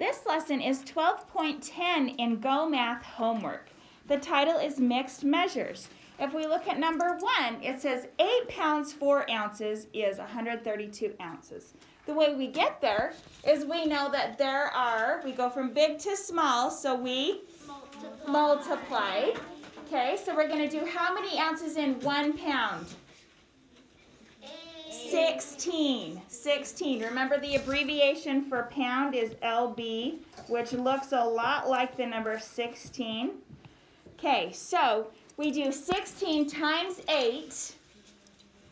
This lesson is 12.10 in Go Math homework. The title is Mixed Measures. If we look at number 1, it says 8 pounds 4 ounces is 132 ounces. The way we get there is we know that we go from big to small, so we multiply. Okay, so we're going to do how many ounces in 1 pound? 16. 16. Remember the abbreviation for pound is LB, which looks a lot like the number 16. Okay, so we do 16 times 8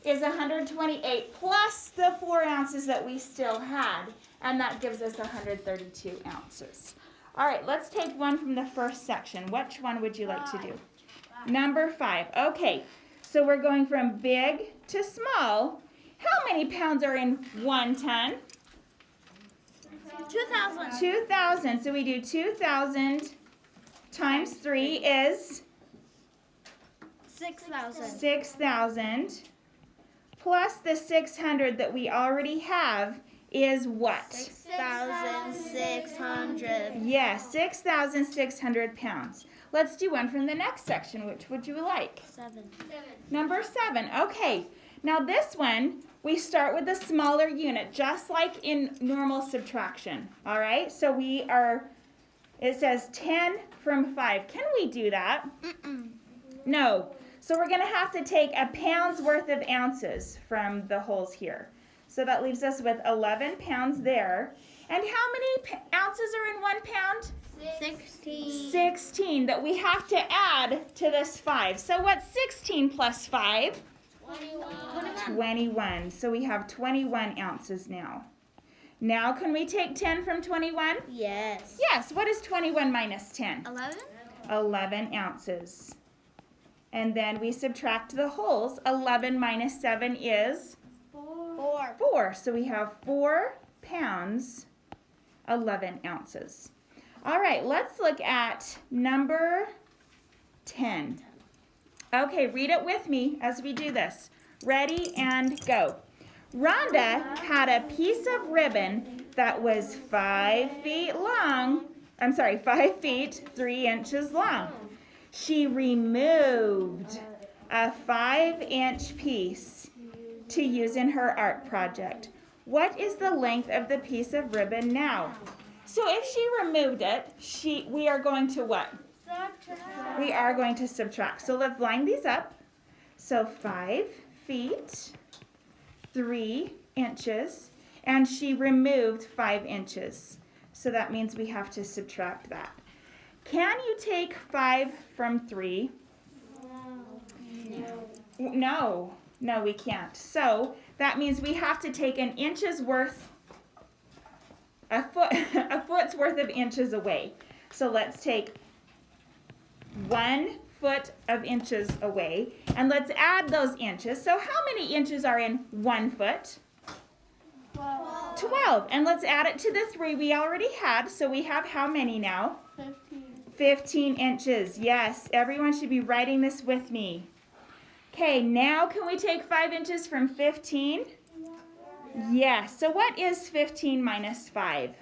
is 128 plus the 4 ounces that we still had, and that gives us 132 ounces. All right, let's take one from the first section. Which one would you like to do? Number 5. Okay, so we're going from big to small. How many pounds are in 1 ton? 2,000. 2,000. So we do 2,000 times 3 is 6,000. 6,000 plus the 600 that we already have is what? 6,600. Yes, 6,600 pounds. Let's do one from the next section. Which would you like? 7. Number 7. Okay. Now this one, we start with a smaller unit, just like in normal subtraction. All right? So it says 10 from 5. Can we do that? No. So we're going to have to take a pound's worth of ounces from the holes here. So that leaves us with 11 pounds there. And how many ounces are in 1 pound? 16. 16 that we have to add to this 5. So what's 16 plus 5? 21. So we have 21 ounces now. Now can we take 10 from 21? Yes. Yes. What is 21 minus 10? 11. 11 ounces. And then we subtract the wholes. 11 minus 7 is? 4. 4. So we have 4 pounds, 11 ounces. All right, let's look at number 10. Okay, read it with me as we do this. Ready and go. Rhonda had a piece of ribbon that was 5 feet long. 5 feet, 3 inches long. She removed a 5-inch piece to use in her art project. What is the length of the piece of ribbon now? So if she removed it, we are going to what? Subtract. We are going to subtract. So let's line these up. So 5 feet, 3 inches, and she removed 5 inches. So that means we have to subtract that. Can you take 5 from 3? No, we can't. So that means we have to take an inch's worth, a foot's worth of inches away. So let's take 1 foot of inches away, and let's add those inches. So how many inches are in 1 foot? 12. And let's add it to the 3 we already had. So we have how many now? 15 inches. Yes, everyone should be writing this with me. Okay, now can we take 5 inches from 15? Yes. So what is 15 minus 5?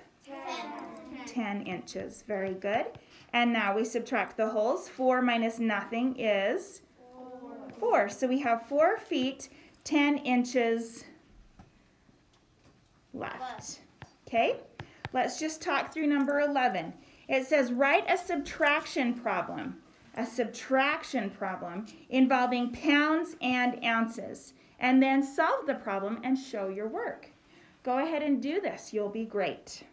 10 inches. Very good. And now we subtract the wholes. 4 minus nothing is 4. So we have 4 feet, 10 inches left. Okay? Let's just talk through number 11. It says write a subtraction problem involving pounds and ounces, and then solve the problem and show your work. Go ahead and do this. You'll be great.